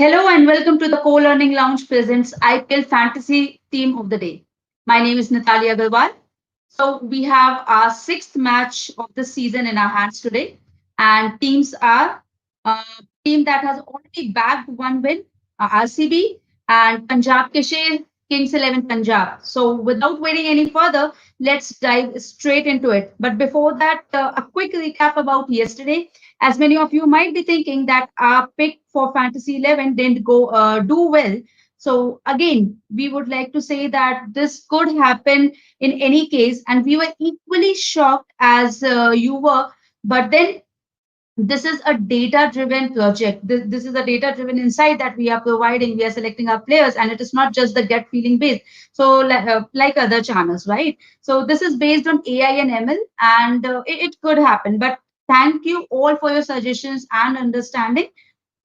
Hello and welcome to the Co-Learning Lounge presents IPL Fantasy Team of the Day. My name is Natalia Agarwal. So we have our sixth match of the season in our hands today, and teams are team that has already bagged one win, RCB, and Punjab Kishe Kings XI Punjab. So without waiting any further, let's dive straight into it. But before that, a quick recap about yesterday. As many of you might be thinking that our pick for Fantasy 11 didn't go do well. So again, we would like to say that this could happen in any case, and we were equally shocked as you were. But then this is a data driven project. This is a data driven insight that we are providing. We are selecting our players, and it is not just the gut feeling based. So, like other channels, right? So, this is based on AI and ML, and it could happen. But thank you all for your suggestions and understanding.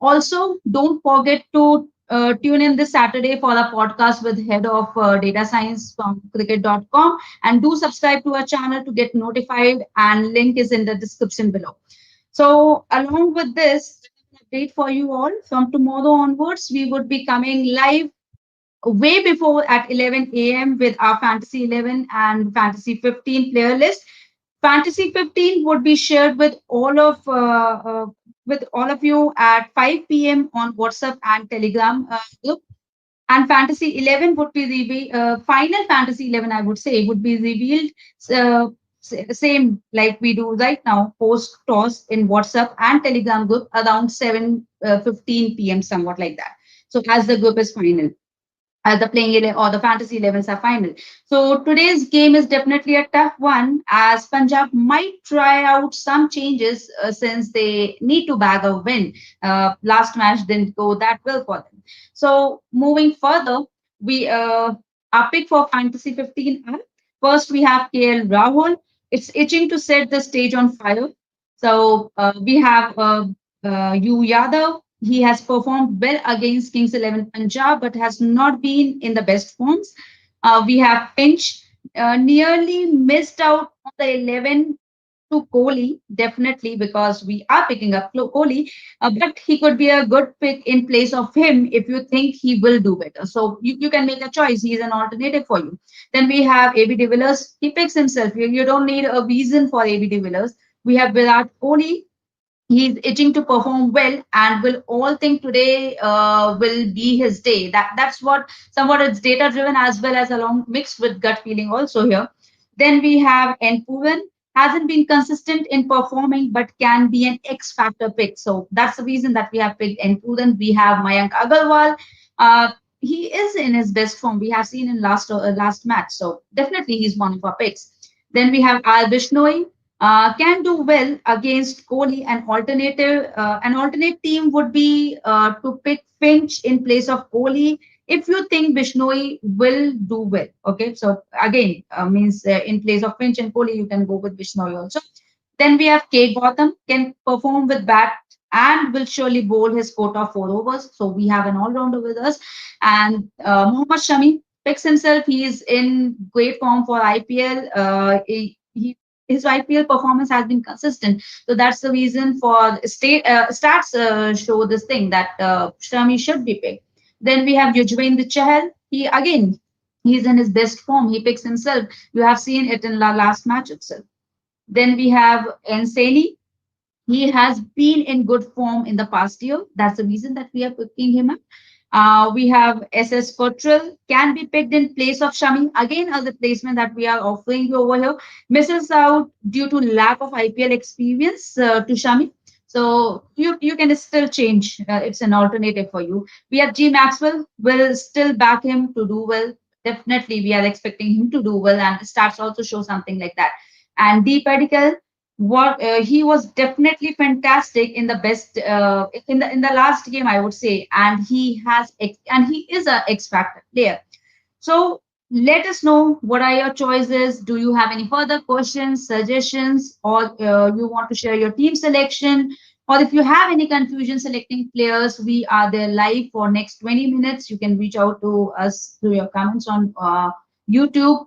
Also, don't forget to tune in this Saturday for a podcast with head of data science from cricket.com, and do subscribe to our channel to get notified, and link is in the description below. So, along with this, update for you all from tomorrow onwards, we would be coming live way before at 11 a.m. with our Fantasy 11 and Fantasy 15 player list. Fantasy 15 would be shared with all of you at 5 p.m. on WhatsApp and Telegram group. And Fantasy 11 would be Final Fantasy 11, I would say, would be revealed uh, same like we do right now, post toss in WhatsApp and Telegram group around 7:15 p.m. somewhat like that. So as the group is final, as the playing 11 or the fantasy 11s are final. So today's game is definitely a tough one, as Punjab might try out some changes since they need to bag a win. Last match didn't go that well for them. So moving further, we our pick for fantasy 15 are, first we have KL Rahul. It's itching to set the stage on fire. So we have Yu Yadav. He has performed well against Kings XI Punjab, but has not been in the best forms. We have Finch, nearly missed out on the 11 to Kohli, definitely, because we are picking up Kohli, but he could be a good pick in place of him if you think he will do better. So you can make a choice. He's an alternative for you. Then we have AB de Villiers. He picks himself. You don't need a reason for AB de Villiers. We have Virat Kohli. He's itching to perform well, and will all think today will be his day. That's what somewhat it's data driven as well as along mixed with gut feeling also here. Then we have Enpuran, hasn't been consistent in performing but can be an X factor pick. So that's the reason that we have picked Enpuran. We have Mayank Agarwal. Uh, he is in his best form. We have seen in last match. So definitely he's one of our picks. Then we have Al Bishnoi, can do well against Kohli. An alternate team would be to pick Finch in place of Kohli if you think Bishnoi will do well. Okay, so again, means in place of Finch and Kohli, you can go with Bishnoi also. Then we have K. Gautam, can perform with bat and will surely bowl his quota of 4 overs. So we have an all-rounder with us. And Mohammad Shami picks himself. He is in great form for IPL. His IPL performance has been consistent. So that's the reason for stats show this thing that Shami should be picked. Then we have Yujvendra Chahal. He's in his best form. He picks himself. You have seen it in the last match itself. Then we have Enseni. He has been in good form in the past year. That's the reason that we are picking him up. We have SS Cottrell, can be picked in place of Shami. Again, a replacement that we are offering you over here. Misses out due to lack of IPL experience to Shami. So you can still change. It's an alternative for you. We have G Maxwell. Will still back him to do well. Definitely, we are expecting him to do well, and the stats also show something like that. And D Pedicle, what he was definitely fantastic in the best in the last game, I would say, and he is a X factor player. So let us know what are your choices. Do you have any further questions, suggestions, or you want to share your team selection? Or if you have any confusion selecting players, we are there live for next 20 minutes. You can reach out to us through your comments on YouTube.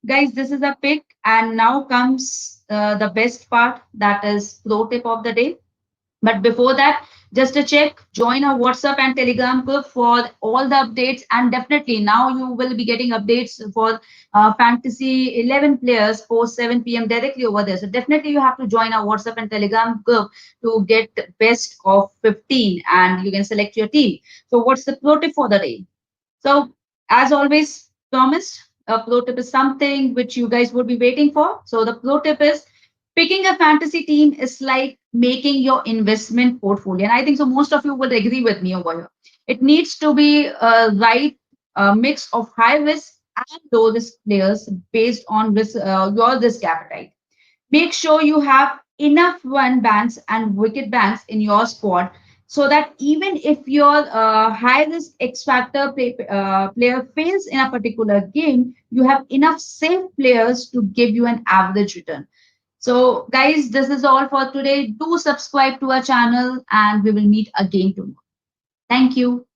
Guys, this is a pick, and now comes the best part, that is pro tip of the day. But before that, just a check, join our WhatsApp and Telegram group for all the updates. And definitely now you will be getting updates for Fantasy 11 players post 7 p.m. directly over there. So definitely you have to join our WhatsApp and Telegram group to get best of 15 and you can select your team. So what's the pro tip for the day? So, as always, promised, a pro tip is something which you guys would be waiting for. So, the pro tip is picking a fantasy team is like making your investment portfolio. And I think so, most of you would agree with me over here. It needs to be a right mix of high risk and low risk players based on your risk appetite. Make sure you have enough run banks and wicket banks in your squad so that even if your high risk X factor player fails in a particular game, you have enough safe players to give you an average return. So, guys, this is all for today. Do subscribe to our channel and we will meet again tomorrow. Thank you.